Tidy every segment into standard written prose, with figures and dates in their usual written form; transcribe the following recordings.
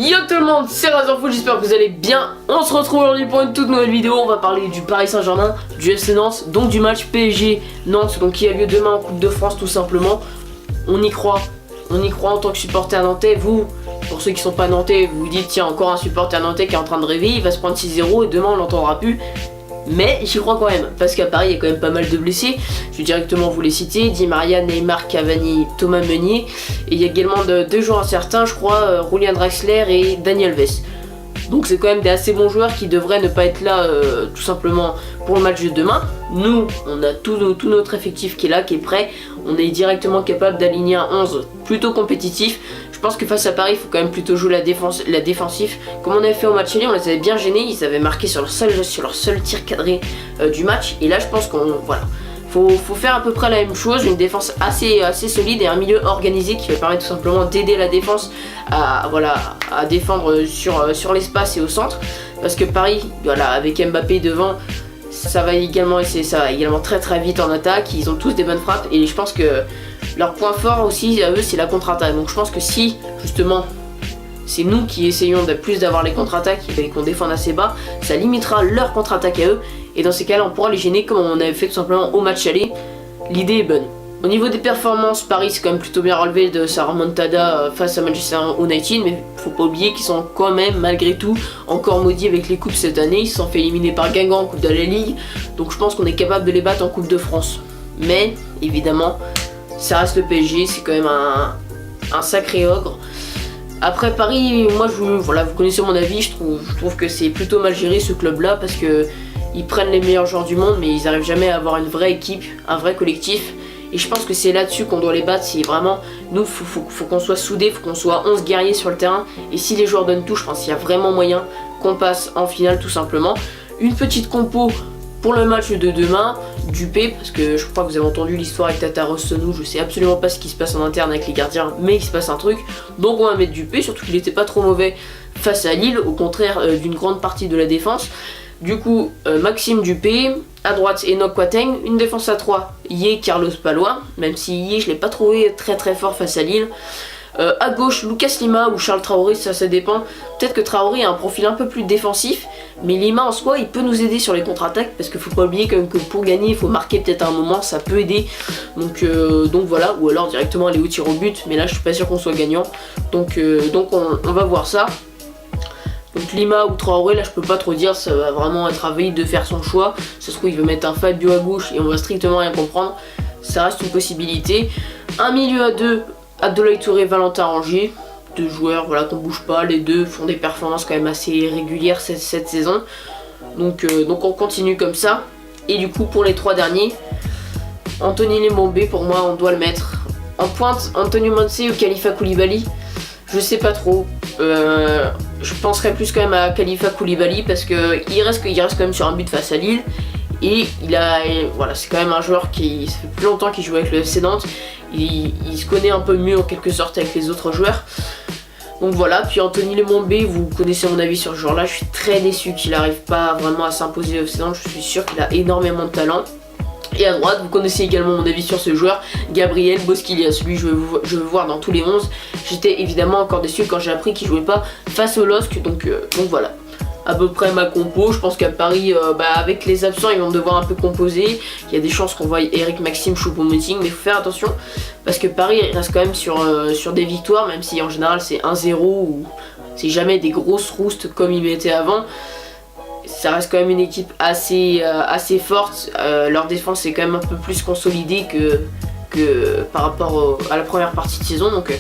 Yo tout le monde, c'est Razorfoot, j'espère que vous allez bien. On se retrouve aujourd'hui pour une toute nouvelle vidéo. On va parler du Paris Saint-Germain, du FC Nantes, donc du match PSG-Nantes, donc qui a lieu demain en Coupe de France tout simplement. On y croit en tant que supporter nantais. Vous, pour ceux qui sont pas nantais, vous vous dites tiens, encore un supporter nantais qui est en train de rêver, il va se prendre 6-0 et demain on l'entendra plus. Mais j'y crois quand même, parce qu'à Paris il y a quand même pas mal de blessés. Je vais directement vous les citer: Di Maria, Neymar, Cavani, Thomas Meunier. Et il y a également deux joueurs incertains, je crois, Julian Draxler et Dani Alves. Donc c'est quand même des assez bons joueurs qui devraient ne pas être là tout simplement pour le match de demain. Nous, on a tout notre effectif qui est là, qui est prêt. On est directement capable d'aligner un 11 plutôt compétitif. Je pense que face à Paris, il faut quand même plutôt jouer la défensif. Comme on avait fait au match aller, on les avait bien gênés. Ils avaient marqué sur leur seul tir cadré du match. Et là, je pense qu'on faut faire à peu près la même chose, une défense assez solide et un milieu organisé qui va permettre tout simplement d'aider la défense à défendre sur l'espace et au centre. Parce que Paris, voilà, avec Mbappé devant, ça va également très vite en attaque. Ils ont tous des bonnes frappes et je pense que leur point fort aussi à eux, c'est la contre-attaque. Donc je pense que si justement c'est nous qui essayons de plus d'avoir les contre-attaques et qu'on défende assez bas, ça limitera leur contre-attaque à eux. Et dans ces cas-là, on pourra les gêner comme on avait fait tout simplement au match aller. L'idée est bonne. Au niveau des performances, Paris s'est quand même plutôt bien relevé de sa remontada face à Manchester United. Mais faut pas oublier qu'ils sont quand même, malgré tout, encore maudits avec les coupes cette année. Ils se sont fait éliminer par Guingamp en Coupe de la Ligue. Donc je pense qu'on est capable de les battre en Coupe de France. Mais, évidemment, ça reste le PSG. C'est quand même un sacré ogre. Après Paris, moi vous connaissez mon avis, je trouve que c'est plutôt mal géré ce club là, parce que ils prennent les meilleurs joueurs du monde mais ils n'arrivent jamais à avoir une vraie équipe, un vrai collectif. Et je pense que c'est là-dessus qu'on doit les battre. C'est vraiment, nous faut qu'on soit soudés, faut qu'on soit 11 guerriers sur le terrain. Et si les joueurs donnent tout, je pense qu'il y a vraiment moyen qu'on passe en finale tout simplement. Une petite compo pour le match de demain: Dupé, parce que je crois que vous avez entendu l'histoire avec Tata Rostonou. Je sais absolument pas ce qui se passe en interne avec les gardiens, mais il se passe un truc. Donc on va mettre Dupé, surtout qu'il n'était pas trop mauvais face à Lille, au contraire d'une grande partie de la défense. Du coup, Maxime Dupé, à droite Enoch Kouateng, une défense à 3, Yé Carlos Palois, même si Yé je l'ai pas trouvé très fort face à Lille. À gauche, Lucas Lima ou Charles Traoré, ça dépend. Peut-être que Traoré a un profil un peu plus défensif, mais Lima en soi il peut nous aider sur les contre-attaques, parce qu'il faut pas oublier que pour gagner il faut marquer peut-être à un moment, ça peut aider. Donc voilà, ou alors directement aller au tir au but, mais là je suis pas sûr qu'on soit gagnant. Donc on va voir ça. Donc Lima ou Traoré, là je peux pas trop dire, ça va vraiment être à Veil de faire son choix. Ça se trouve il veut mettre un Fabio à gauche et on va strictement rien comprendre. Ça reste une possibilité. Un milieu à 2, Abdoulaye Touré, Valentin Rongier, deux joueurs qu'on bouge pas, les deux font des performances quand même assez régulières cette saison. Donc on continue comme ça. Et du coup pour les trois derniers, Anthony Lemombe, pour moi on doit le mettre. En pointe, Antonio Monse ou Khalifa Koulibaly, je sais pas trop. Je penserais plus quand même à Khalifa Koulibaly, parce que il reste quand même sur un but face à Lille. Et c'est quand même un joueur qui, ça fait plus longtemps qu'il joue avec le FC Nantes. Il se connaît un peu mieux en quelque sorte avec les autres joueurs. Donc voilà, puis Anthony Lemombe, vous connaissez mon avis sur ce joueur là. Je suis très déçu qu'il n'arrive pas vraiment à s'imposer au FC Nantes. Je suis sûr qu'il a énormément de talent. Et à droite, vous connaissez également mon avis sur ce joueur, Gabriel Bosquillas. Lui, je veux voir dans tous les 11. J'étais évidemment encore déçu quand j'ai appris qu'il jouait pas face au LOSC. Donc voilà, à peu près ma compo. Je pense qu'à Paris, avec les absents, ils vont devoir un peu composer. Il y a des chances qu'on voit Eric Maxime Choupo-Moting, mais il faut faire attention, parce que Paris reste quand même sur des victoires, même si en général c'est 1-0 ou c'est jamais des grosses roustes comme ils mettaient avant. Ça reste quand même une équipe assez forte. Leur défense est quand même un peu plus consolidée que par rapport à la première partie de saison. Donc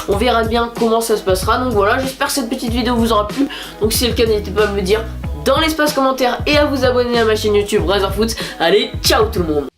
on verra bien comment ça se passera. Donc voilà, j'espère que cette petite vidéo vous aura plu. Donc si c'est le cas, n'hésitez pas à me le dire dans l'espace commentaire et à vous abonner à ma chaîne YouTube Razorfoot. Allez, ciao tout le monde!